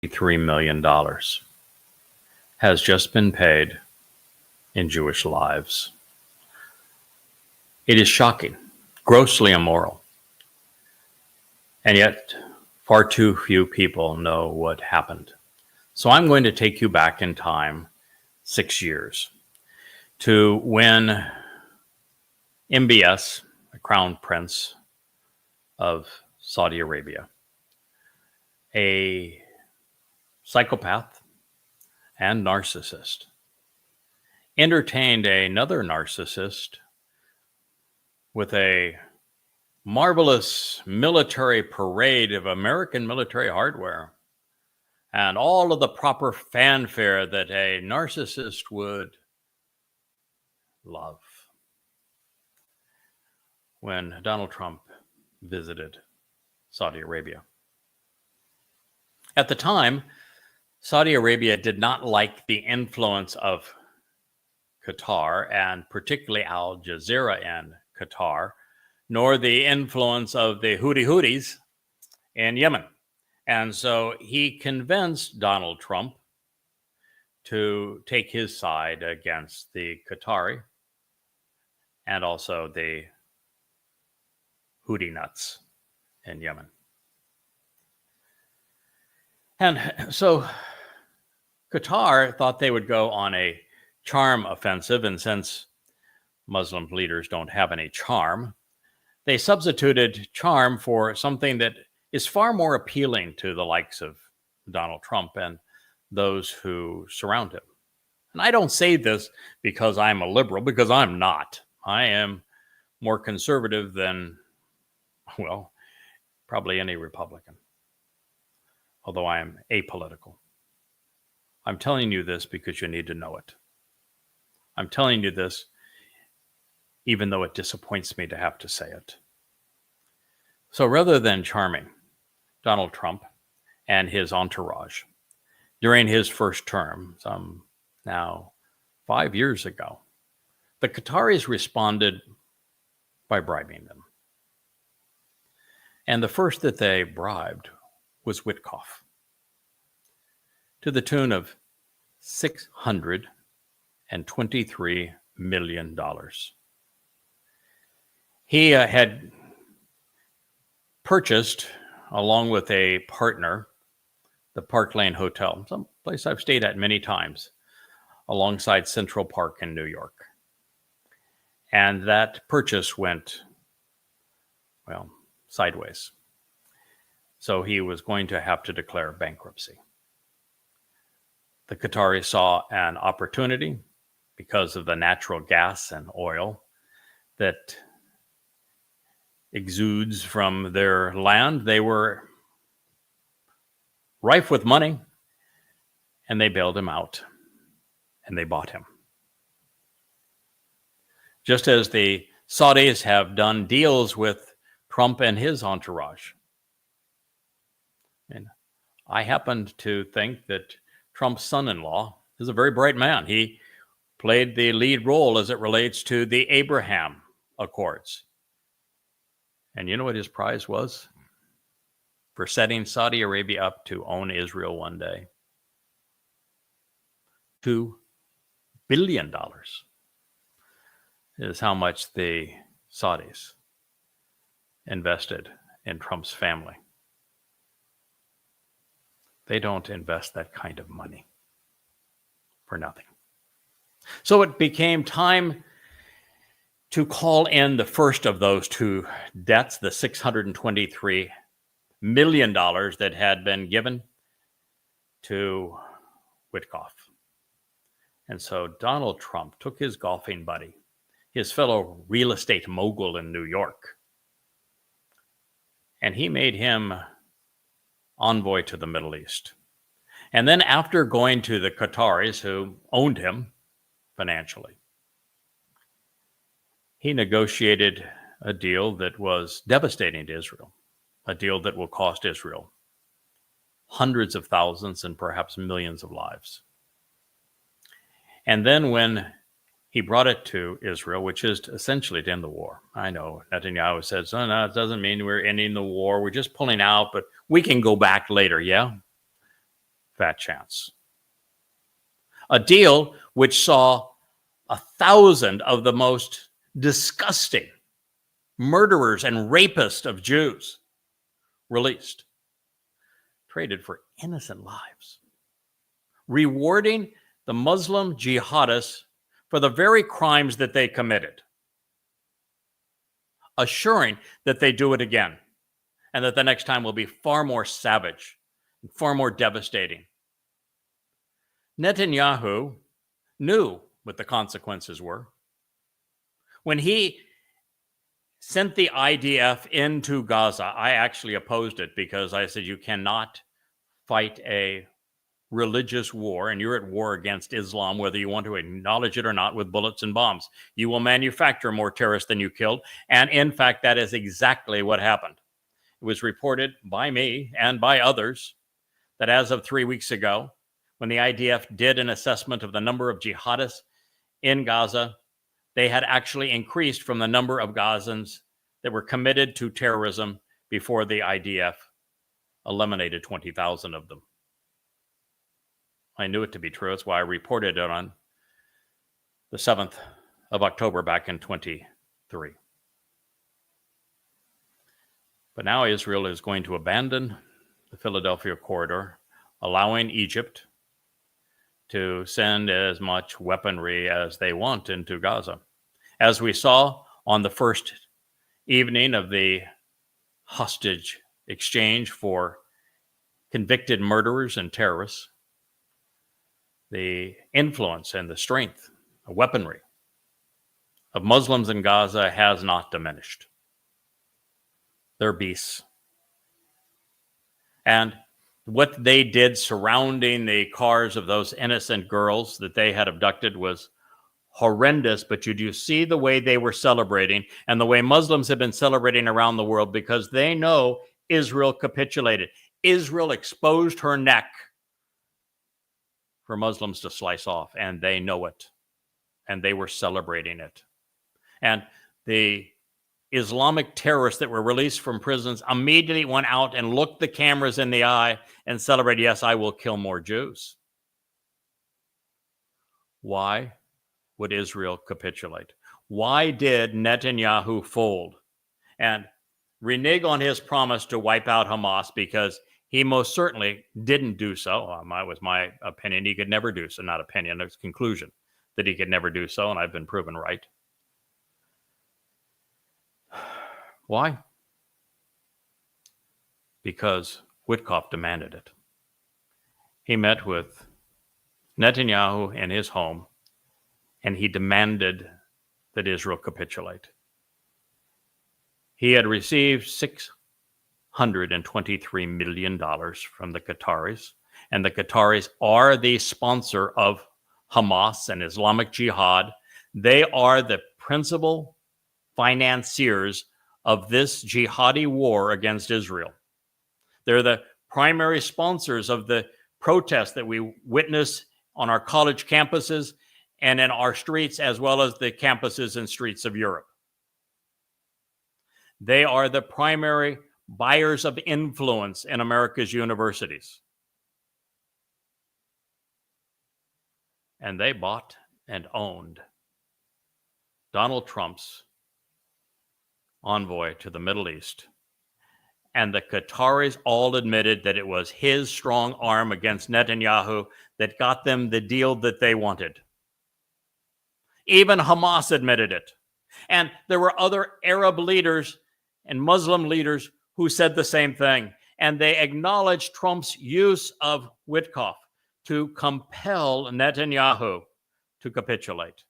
$3 million has just been paid in Jewish lives. It is shocking, grossly immoral, and yet far too few people know what happened. So I'm going to take you back in time 6 years to when MBS, the Crown Prince of Saudi Arabia, a psychopath and narcissist, entertained another narcissist with a marvelous military parade of American military hardware and all of the proper fanfare that a narcissist would love. When Donald Trump visited Saudi Arabia. At the time, Saudi Arabia did not like the influence of Qatar, and particularly Al Jazeera in Qatar, nor the influence of the Houthis in Yemen. And so he convinced Donald Trump to take his side against the Qatari and also the Houthi nuts in Yemen. And so Qatar thought they would go on a charm offensive, and since Muslim leaders don't have any charm, they substituted charm for something that is far more appealing to the likes of Donald Trump and those who surround him. And I don't say this because I'm a liberal, because I'm not. I am more conservative than, well, probably any Republican, although I am apolitical. I'm telling you this because you need to know it. I'm telling you this even though it disappoints me to have to say it. So rather than charming Donald Trump and his entourage during his first term, some now 5 years ago, the Qataris responded by bribing them. And the first that they bribed was Witkoff, to the tune of $623 million. He had purchased, along with a partner, the Park Lane Hotel, some place I've stayed at many times, alongside Central Park in New York. And that purchase went, well, sideways. So he was going to have to declare bankruptcy. The Qataris saw an opportunity because of the natural gas and oil that exudes from their land. They were rife with money, and they bailed him out, and they bought him. Just as the Saudis have done deals with Trump and his entourage. And I happen to think that Trump's son-in-law is a very bright man. He played the lead role as it relates to the Abraham Accords. And you know what his prize was? For setting Saudi Arabia up to own Israel one day. $2 billion is how much the Saudis invested in Trump's family. They don't invest that kind of money for nothing. So it became time to call in the first of those two debts, the $623 million that had been given to Witkoff. And so Donald Trump took his golfing buddy, his fellow real estate mogul in New York, and he made him envoy to the Middle East. And then after going to the Qataris, who owned him financially, he negotiated a deal that was devastating to Israel, a deal that will cost Israel hundreds of thousands and perhaps millions of lives. And then when he brought it to Israel, which is essentially to end the war. I know Netanyahu says, oh, no, it doesn't mean we're ending the war. We're just pulling out, but we can go back later. Yeah. fat chance. A deal which saw 1,000 of the most disgusting murderers and rapists of Jews released, traded for innocent lives, rewarding the Muslim jihadists for the very crimes that they committed, assuring that they do it again, and that the next time will be far more savage and far more devastating. Netanyahu knew what the consequences were. When he sent the IDF into Gaza, I actually opposed it because I said, you cannot fight a religious war, and you're at war against Islam, whether you want to acknowledge it or not, with bullets and bombs. You will manufacture more terrorists than you killed. And in fact, that is exactly what happened. It was reported by me and by others that as of 3 weeks ago, when the IDF did an assessment of the number of jihadists in Gaza, they had actually increased from the number of Gazans that were committed to terrorism before the IDF eliminated 20,000 of them. I knew it to be true. That's why I reported it on the 7th of October back in 23. But now Israel is going to abandon the Philadelphia corridor, allowing Egypt to send as much weaponry as they want into Gaza. As we saw on the first evening of the hostage exchange for convicted murderers and terrorists, the influence and the strength of weaponry of Muslims in Gaza has not diminished. They're beasts. And what they did surrounding the cars of those innocent girls that they had abducted was horrendous, but you do see the way they were celebrating and the way Muslims have been celebrating around the world because they know Israel capitulated. Israel exposed her neck for Muslims to slice off, and they know it, and they were celebrating it. And the Islamic terrorists that were released from prisons immediately went out and looked the cameras in the eye and celebrated, yes, I will kill more Jews. Why would Israel capitulate? Why did Netanyahu fold and renege on his promise to wipe out Hamas? Because he most certainly didn't do so. It was my opinion. He could never do so. Not opinion, it's conclusion that he could never do so, and I've been proven right. Why? Because Witkoff demanded it. He met with Netanyahu in his home, and he demanded that Israel capitulate. He had received $623 million from the Qataris, and the Qataris are the sponsor of Hamas and Islamic Jihad. They are the principal financiers of this jihadi war against Israel. They're the primary sponsors of the protests that we witness on our college campuses and in our streets, as well as the campuses and streets of Europe. They are the primary buyers of influence in America's universities. And they bought and owned Donald Trump's envoy to the Middle East. And the Qataris all admitted that it was his strong arm against Netanyahu that got them the deal that they wanted. Even Hamas admitted it. And there were other Arab leaders and Muslim leaders who said the same thing. And they acknowledged Trump's use of Witkoff to compel Netanyahu to capitulate.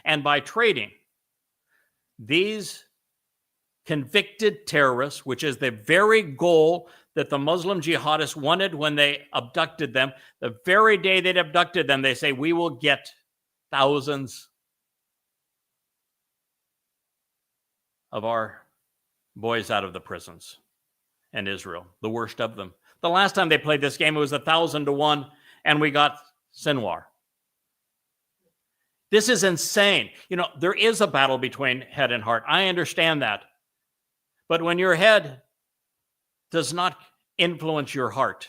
And by trading these convicted terrorists, which is the very goal that the Muslim jihadists wanted when they abducted them, the very day they'd abducted them, they say, we will get thousands of our boys out of the prisons in Israel, the worst of them. The last time they played this game, it was 1,000-1, and we got Sinwar. This is insane. You know, there is a battle between head and heart. I understand that. But when your head does not influence your heart,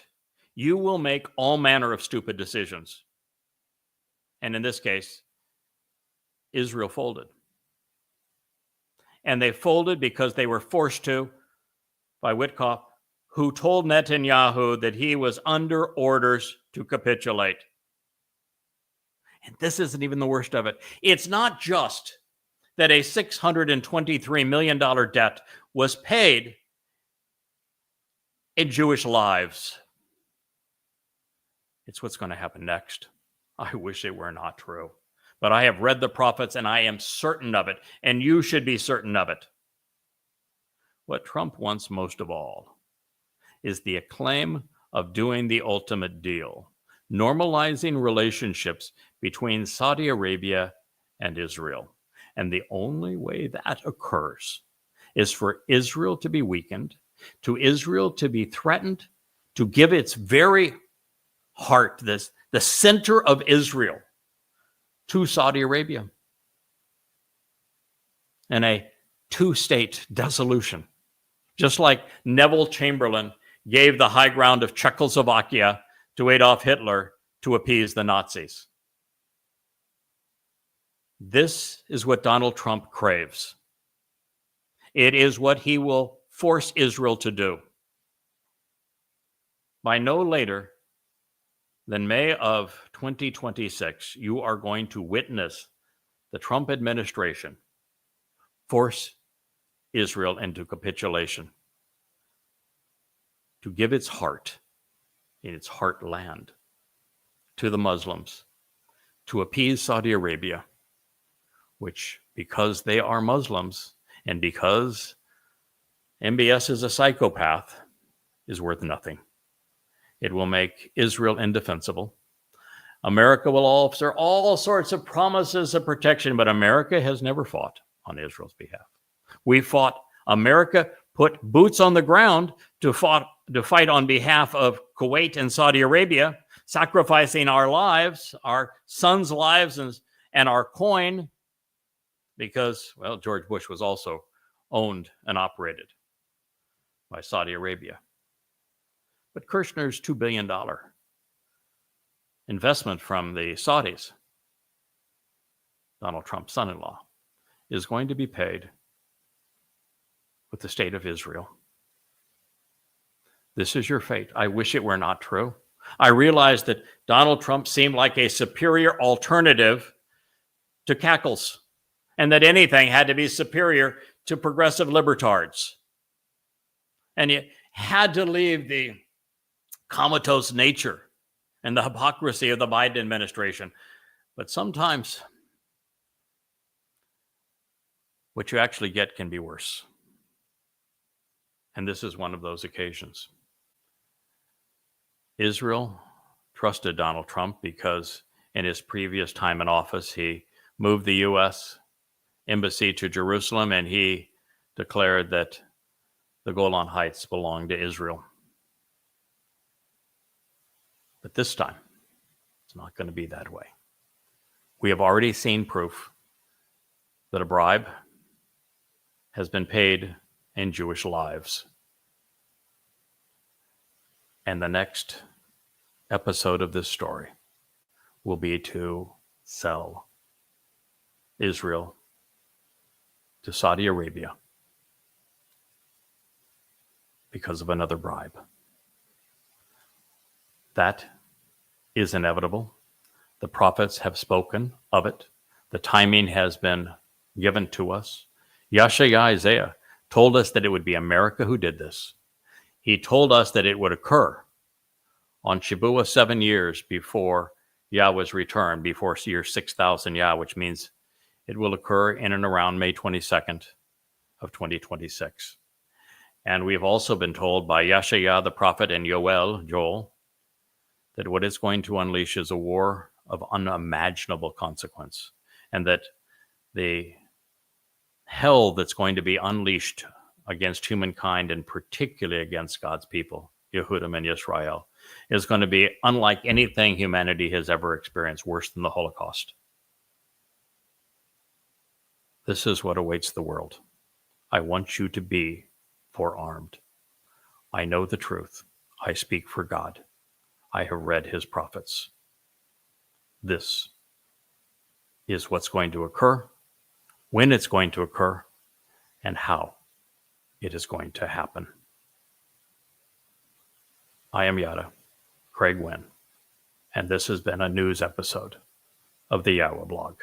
you will make all manner of stupid decisions. And in this case, Israel folded. And they folded because they were forced to by Witkoff, who told Netanyahu that he was under orders to capitulate. And this isn't even the worst of it. It's not just that a $623 million debt was paid in Jewish lives. It's what's going to happen next. I wish it were not true. But I have read the prophets and I am certain of it, and you should be certain of it. What Trump wants most of all is the acclaim of doing the ultimate deal, normalizing relationships between Saudi Arabia and Israel. And the only way that occurs is for Israel to be weakened, to Israel to be threatened, to give its very heart, the center of Israel, to Saudi Arabia. And a two-state dissolution, just like Neville Chamberlain gave the high ground of Czechoslovakia to Adolf Hitler to appease the Nazis. This is what Donald Trump craves. It is what he will force Israel to do. By no later than May of 2026, you are going to witness the Trump administration force Israel into capitulation, to give its heart, in its heartland, to the Muslims, to appease Saudi Arabia, which, because they are Muslims and because MBS is a psychopath, is worth nothing. It will make Israel indefensible. America will offer all sorts of promises of protection, but America has never fought on Israel's behalf. We fought, America put boots on the ground to fight on behalf of Kuwait and Saudi Arabia, sacrificing our lives, our sons' lives, and our coin, because, well, George Bush was also owned and operated by Saudi Arabia. But Kirshner's $2 billion investment from the Saudis, Donald Trump's son-in-law, is going to be paid with the state of Israel. This is your fate. I wish it were not true. I realize that Donald Trump seemed like a superior alternative to cackles, and that anything had to be superior to progressive libertards. And you had to leave the comatose nature and the hypocrisy of the Biden administration. But sometimes what you actually get can be worse. And this is one of those occasions. Israel trusted Donald Trump because in his previous time in office, he moved the U.S. embassy to Jerusalem and he declared that the Golan Heights belonged to Israel. But this time, it's not going to be that way. We have already seen proof that a bribe has been paid in Jewish lives. And the next episode of this story will be to sell Israel to Saudi Arabia because of another bribe. That is inevitable. The prophets have spoken of it. The timing has been given to us. Isaiah told us that it would be America who did this. He told us that it would occur on Shabuah 7 years before Yahweh's return, before year 6000 Yah, which means it will occur in and around May 22nd of 2026. And we have also been told by Yeshaya the prophet and Joel, that what it's going to unleash is a war of unimaginable consequence, and that the hell that's going to be unleashed against humankind, and particularly against God's people, Yehudim and Israel, is going to be unlike anything humanity has ever experienced, worse than the Holocaust. This is what awaits the world. I want you to be forearmed. I know the truth. I speak for God. I have read his prophets. This is what's going to occur, when it's going to occur, and how it is going to happen. I am Yada, Craig Wynn, and this has been a news episode of the Yahowah blog.